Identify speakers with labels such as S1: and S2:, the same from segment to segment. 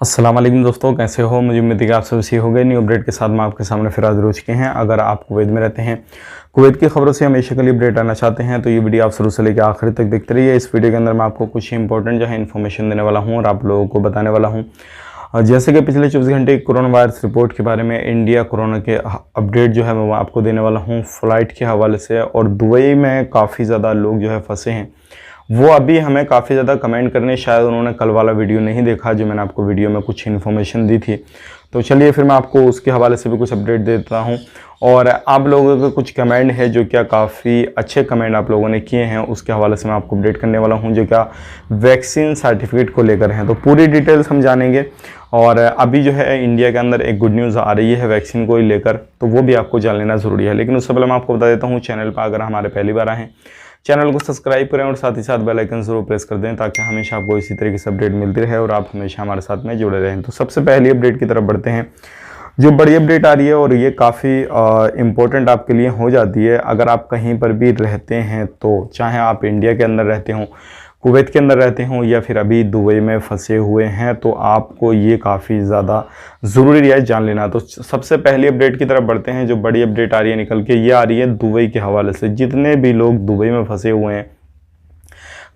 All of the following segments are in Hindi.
S1: अस्सलाम वालेकुम दोस्तों, कैसे हो। मुझे उम्मीद है कि आप सब सही हो गए। न्यू अपडेट के साथ मैं आपके सामने फिर हाजिर हो चुके हैं। अगर आप कुवैत में रहते हैं, कुवैत की खबरों से हमेशा के लिए अपडेट आना चाहते हैं तो ये वीडियो आप शुरू से लेकर आखिर तक देखते रहिए। इस वीडियो के अंदर मैं आपको कुछ इंपॉर्टेंट जो है इन्फॉर्मेशन देने वाला हूँ और आप लोगों को बताने वाला हूँ। जैसे कि पिछले 24 घंटे कोरोना वायरस रिपोर्ट के बारे में इंडिया कोरोना के अपडेट जो है मैं आपको देने वाला हूँ फ़्लाइट के हवाले से। और दुबई में काफ़ी ज़्यादा लोग जो है फंसे हैं, वो अभी हमें काफ़ी ज़्यादा कमेंट करने, शायद उन्होंने कल वाला वीडियो नहीं देखा जो मैंने आपको वीडियो में कुछ इन्फॉर्मेशन दी थी। तो चलिए फिर मैं आपको उसके हवाले से भी कुछ अपडेट देता हूं। और आप लोगों के कुछ कमेंट है जो क्या काफ़ी अच्छे कमेंट आप लोगों ने किए हैं, उसके हवाले से मैं आपको अपडेट करने वाला हूं जो क्या वैक्सीन सर्टिफिकेट को लेकर हैं। तो पूरी डिटेल्स हम जानेंगे। और अभी जो है इंडिया के अंदर एक गुड न्यूज़ आ रही है वैक्सीन को लेकर, तो वो भी आपको जान लेना ज़रूरी है। लेकिन उससे पहले मैं आपको बता देता हूँ, चैनल पर अगर हमारे पहली बार आए हैं, चैनल को सब्सक्राइब करें और साथ ही साथ बेल आइकन जरूर प्रेस कर दें ताकि हमेशा आपको इसी तरीके से अपडेट मिलती रहे और आप हमेशा हमारे साथ में जुड़े रहें। तो सबसे पहली अपडेट की तरफ बढ़ते हैं, जो बड़ी अपडेट आ रही है और ये काफ़ी इम्पोर्टेंट आपके लिए हो जाती है। अगर आप कहीं पर भी रहते हैं, तो चाहे आप इंडिया के अंदर रहते हों, कुवैत के अंदर रहते हों या फिर अभी दुबई में फंसे हुए हैं, तो आपको ये काफ़ी ज़्यादा ज़रूरी है जान लेना। तो सबसे पहली अपडेट की तरफ बढ़ते हैं। जो बड़ी अपडेट आ रही है निकल के, ये आ रही है दुबई के हवाले से। जितने भी लोग दुबई में फंसे हुए हैं,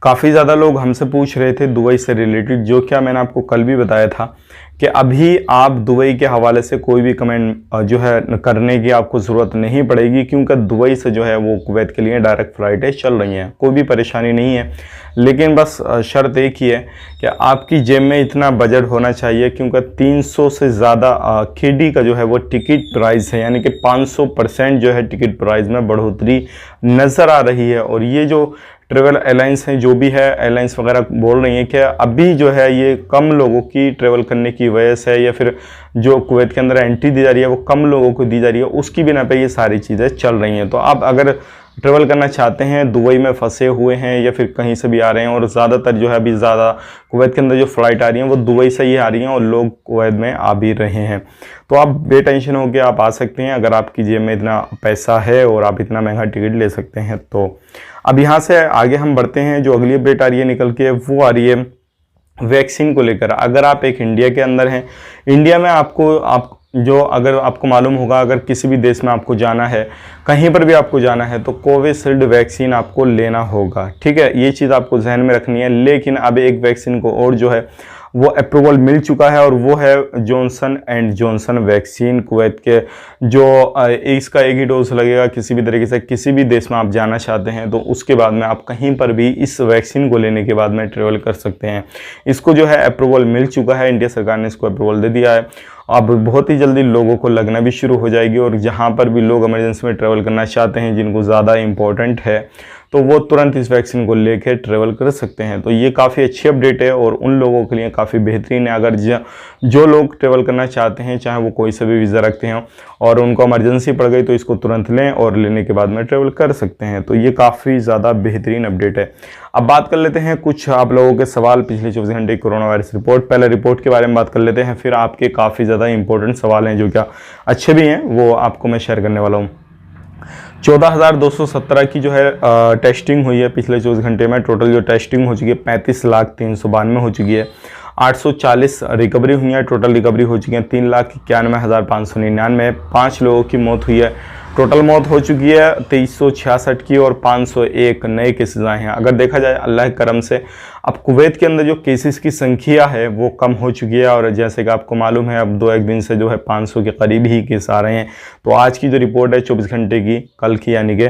S1: काफ़ी ज़्यादा लोग हमसे पूछ रहे थे दुबई से रिलेटेड, जो क्या मैंने आपको कल भी बताया था कि अभी आप दुबई के हवाले से कोई भी कमेंट जो है करने की आपको ज़रूरत नहीं पड़ेगी, क्योंकि दुबई से जो है वो कुवैत के लिए डायरेक्ट फ़्लाइटें चल रही हैं, कोई भी परेशानी नहीं है। लेकिन बस शर्त एक ही है कि आपकी जेब में इतना बजट होना चाहिए, क्योंकि 300 से ज़्यादा केडी का जो है वो टिकट प्राइस है, यानी कि 500% जो है टिकट प्राइस में बढ़ोतरी नज़र आ रही है। और ये जो ट्रेवल एयरलाइंस हैं, जो भी है एयरलाइंस वगैरह बोल रही हैं कि अभी जो है ये कम लोगों की ट्रेवल करने की वजह से, या फिर जो कुवैत के अंदर एंट्री दी जा रही है वो कम लोगों को दी जा रही है, उसकी बिना पे ये सारी चीज़ें चल रही हैं। तो आप अगर ट्रेवल करना चाहते हैं, दुबई में फंसे हुए हैं या फिर कहीं से भी आ रहे हैं, और ज़्यादातर जो है अभी ज़्यादा कुवैत के अंदर जो फ़्लाइट आ रही हैं वो दुबई से ही आ रही हैं और लोग कुवैत में आ भी रहे हैं, तो आप बेटेंशन होकर आप आ सकते हैं अगर आपकी जेब में इतना पैसा है और आप इतना महंगा टिकट ले सकते हैं। तो अब यहाँ से आगे हम बढ़ते हैं। जो अगली अपडेट आ रही है निकल के, वो आ रही है वैक्सीन को लेकर। अगर आप एक इंडिया के अंदर हैं, इंडिया में अगर आपको मालूम होगा, अगर किसी भी देश में आपको जाना है, कहीं पर भी आपको जाना है, तो कोविशील्ड वैक्सीन आपको लेना होगा। ठीक है, ये चीज़ आपको जहन में रखनी है। लेकिन अब एक वैक्सीन को और जो है वो अप्रूवल मिल चुका है, और वो है Johnson and Johnson vaccine. Kuwait के जो इसका एक ही डोज लगेगा। किसी भी तरीके से किसी भी देश में आप जाना चाहते हैं तो उसके बाद में आप कहीं पर भी इस वैक्सीन को लेने के बाद में ट्रेवल कर सकते हैं। इसको जो है अप्रूवल मिल चुका है, इंडिया सरकार ने इसको अप्रूवल दे दिया है। अब बहुत ही जल्दी लोगों को लगना भी शुरू हो जाएगी, और जहाँ पर भी लोग इमरजेंसी में ट्रैवल करना चाहते हैं, जिनको ज़्यादा इंपॉर्टेंट है, तो वो तुरंत इस वैक्सीन को लेकर ट्रैवल कर सकते हैं। तो ये काफ़ी अच्छी अपडेट है और उन लोगों के लिए काफ़ी बेहतरीन है। अगर जो लोग ट्रैवल करना चाहते हैं, चाहे वो कोई सा भी वीज़ा रखते हैं और उनको इमरजेंसी पड़ गई, तो इसको तुरंत लें और लेने के बाद में ट्रैवल कर सकते हैं। तो ये काफ़ी ज़्यादा बेहतरीन अपडेट है। अब बात कर लेते हैं कुछ आप लोगों के सवाल पिछले 24 घंटे कोरोना वायरस रिपोर्ट। पहले रिपोर्ट के बारे में बात कर लेते हैं, फिर आपके काफ़ी ज़्यादा इंपॉर्टेंट सवाल हैं जो क्या अच्छे भी हैं, वो आपको मैं शेयर करने वाला हूँ। 14,217 की जो है टेस्टिंग हुई है पिछले 24 घंटे में। टोटल जो टेस्टिंग हो चुकी है 35,392 हो चुकी है। 840 रिकवरी हुई है, टोटल रिकवरी हो चुकी है 3,91,599। 5 लोगों की मौत हुई है। टोटल मौत हो चुकी है 2366 की, और 501 नए केसेस आए हैं। अगर देखा जाए अल्लाह के करम से अब कुवैत के अंदर जो केसेस की संख्या है वो कम हो चुकी है, और जैसे कि आपको मालूम है अब 2-1 दिन से जो है 500 के करीब ही केस आ रहे हैं। तो आज की जो रिपोर्ट है 24 घंटे की, कल की यानी कि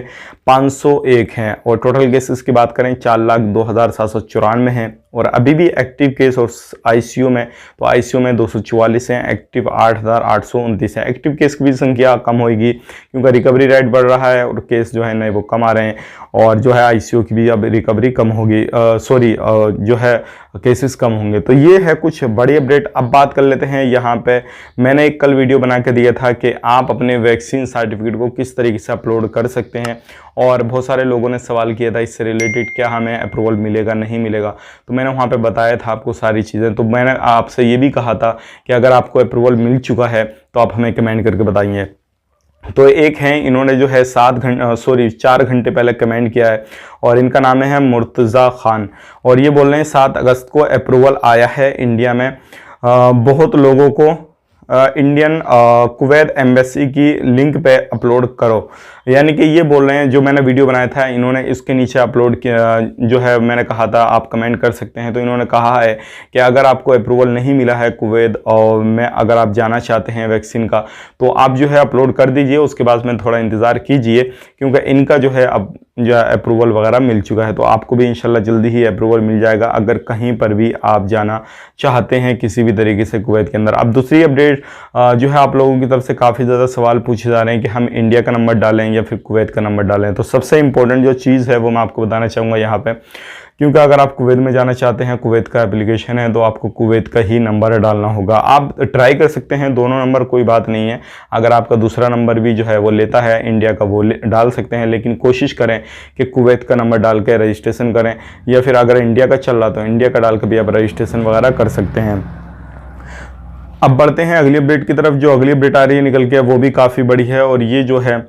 S1: 501 हैं। और टोटल केसेस की बात करें 4,02,794 हैं। और अभी भी एक्टिव केस और आईसीयू में, तो आईसीयू में 244 हैं, एक्टिव 8,829 है। एक्टिव केस की भी संख्या कम होगी क्योंकि रिकवरी रेट बढ़ रहा है और केस जो है नए वो कम आ रहे हैं, और जो है आईसीयू की भी अब रिकवरी कम होगी, जो है केसेस कम होंगे। तो ये है कुछ बड़ी अपडेट। अब बात कर लेते हैं, यहाँ पे मैंने एक कल वीडियो बना के दिया था कि आप अपने वैक्सीन सर्टिफिकेट को किस तरीके से अपलोड कर सकते हैं, और बहुत सारे लोगों ने सवाल किया था इससे रिलेटेड, क्या हमें अप्रूवल मिलेगा नहीं मिलेगा। तो मैंने वहाँ पे बताया था आपको सारी चीज़ें। तो मैंने आपसे ये भी कहा था कि अगर आपको अप्रूवल मिल चुका है तो आप हमें कमेंट करके बताइए। तो एक हैं, इन्होंने जो है 4 घंटे पहले कमेंट किया है, और इनका नाम है मुर्तज़ा खान, और ये बोल रहे हैं 7 अगस्त को अप्रूवल आया है इंडिया में बहुत लोगों को इंडियन कुवैत एम्बेसी की लिंक पे अपलोड करो, यानी कि ये बोल रहे हैं, जो मैंने वीडियो बनाया था इन्होंने इसके नीचे अपलोड किया, जो है मैंने कहा था आप कमेंट कर सकते हैं, तो इन्होंने कहा है कि अगर आपको अप्रूवल नहीं मिला है कुवैत और में अगर आप जाना चाहते हैं वैक्सीन का, तो आप जो है अपलोड कर दीजिए, उसके बाद में थोड़ा इंतज़ार कीजिए, क्योंकि इनका जो है अब जो अप्रूवल वगैरह मिल चुका है, तो आपको भी इंशाल्लाह जल्दी ही अप्रूवल मिल जाएगा अगर कहीं पर भी आप जाना चाहते हैं किसी भी तरीके से कुवैत के अंदर। अब दूसरी अपडेट जो है, आप लोगों की तरफ से काफ़ी ज़्यादा सवाल पूछे जा रहे हैं कि हम इंडिया का नंबर डालें या फिर कुवैत का नंबर डालें। तो सबसे इंपॉर्टेंट जो चीज़ है वो मैं आपको बताना चाहूँगा यहाँ पे, क्योंकि अगर आप कुवैत में जाना चाहते हैं, कुवैत का एप्लीकेशन है, तो आपको कुवैत का ही नंबर डालना होगा। आप ट्राई कर सकते हैं दोनों नंबर, कोई बात नहीं है। अगर आपका दूसरा नंबर भी जो है वो लेता है इंडिया का, वो डाल सकते हैं, लेकिन कोशिश करें कि कुवैत का नंबर डाल के रजिस्ट्रेशन करें, या फिर अगर इंडिया का चल रहा तो इंडिया का डाल के भी आप रजिस्ट्रेशन वगैरह कर सकते हैं। अब बढ़ते हैं अगली अपडेट की तरफ। जो अगली अपडेट आ रही है निकल के, वो भी काफ़ी बड़ी है, और ये जो है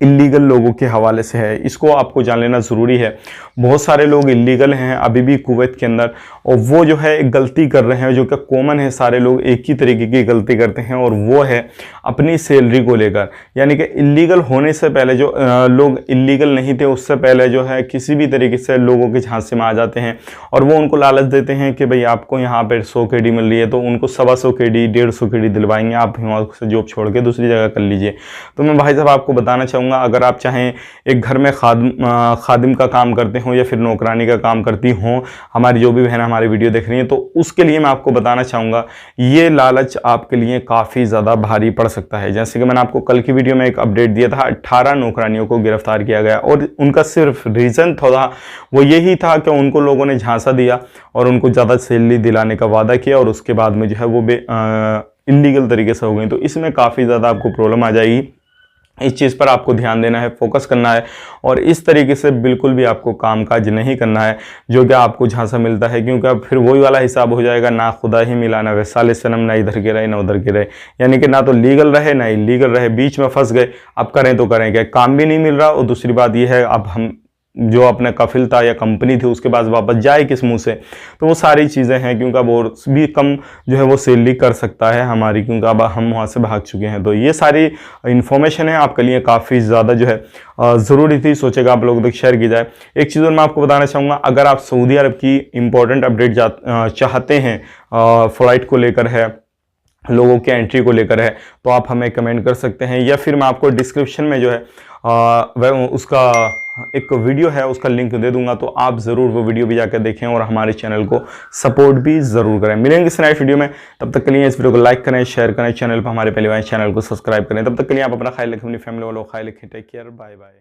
S1: इलीगल लोगों के हवाले से है। इसको आपको जान लेना ज़रूरी है। बहुत सारे लोग इलीगल हैं अभी भी कुवैत के अंदर, और वो जो है एक गलती कर रहे हैं जो कि कॉमन है, सारे लोग एक ही तरीके की गलती करते हैं, और वो है अपनी सैलरी को लेकर। यानी कि इलीगल होने से पहले, जो लोग इलीगल नहीं थे उससे पहले जो है किसी भी तरीके से लोगों के झांसे में आ जाते हैं, और वो उनको लालच देते हैं कि भाई आपको यहाँ पर 100 KD मिल रही है, तो उनको 125 KD 150 KD दिलवाएंगे, आप वहाँ से जॉब छोड़ के दूसरी जगह कर लीजिए। तो मैं भाई साहब आपको बताना चाहूँगा, अगर आप चाहें एक घर में खादिम का काम करते हो या फिर नौकरानी का काम करती हो, हमारी जो भी बहन हमारी वीडियो देख रही हैं, तो उसके लिए मैं आपको बताना चाहूँगा ये लालच आपके लिए काफ़ी ज़्यादा भारी पड़ सकता है। जैसे कि मैंने आपको कल की वीडियो में एक अपडेट दिया था, 18 नौकरानियों को गिरफ्तार किया गया, और उनका सिर्फ रीज़न था वो यही था कि उनको लोगों ने झांसा दिया और उनको ज़्यादा सैलरी दिलाने का वादा किया, और उसके बाद में जो है वो इलीगल तरीके से हो गई। तो इसमें काफ़ी ज़्यादा आपको प्रॉब्लम आ जाएगी। इस चीज़ पर आपको ध्यान देना है, फोकस करना है, और इस तरीके से बिल्कुल भी आपको कामकाज नहीं करना है जो कि आपको झांसा मिलता है, क्योंकि अब फिर वही वाला हिसाब हो जाएगा, ना खुदा ही मिला ना वैसाले सनम, ना इधर के रहे ना उधर के रहे, यानी कि ना तो लीगल रहे ना इलीगल रहे, बीच में फंस गए। अब करें तो करें क्या, काम भी नहीं मिल रहा, और दूसरी बात यह है अब हम जो अपना कफिल था या कंपनी थी उसके पास वापस जाए किस मुंह से। तो वो सारी चीज़ें हैं, क्योंकि अब और भी कम जो है वो सैलरी कर सकता है हमारी, क्योंकि अब हम वहाँ से भाग चुके हैं। तो ये सारी इन्फॉर्मेशन है आपके लिए काफ़ी ज़्यादा जो है ज़रूरी थी, सोचेगा आप लोगों तक शेयर की जाए। एक चीज़ और मैं आपको बताना चाहूँगा, अगर आप सऊदी अरब की इंपॉर्टेंट अपडेट चाहते हैं, फ़्लाइट को लेकर है, लोगों के एंट्री को लेकर है, तो आप हमें कमेंट कर सकते हैं, या फिर मैं आपको डिस्क्रिप्शन में जो है वह उसका एक वीडियो है उसका लिंक दे दूंगा, तो आप ज़रूर वो वीडियो भी जाकर देखें और हमारे चैनल को सपोर्ट भी ज़रूर करें। मिलेंगे इस नेक्स्ट वीडियो में, तब तक के लिए इस वीडियो को लाइक करें, शेयर करें, चैनल पर हमारे पहले वाले चैनल को सब्सक्राइब करें। तब तक के लिए आप अपना ख्याल रखें, अपनी फैमिली वालों का ख्याल रखें। Take care, bye bye.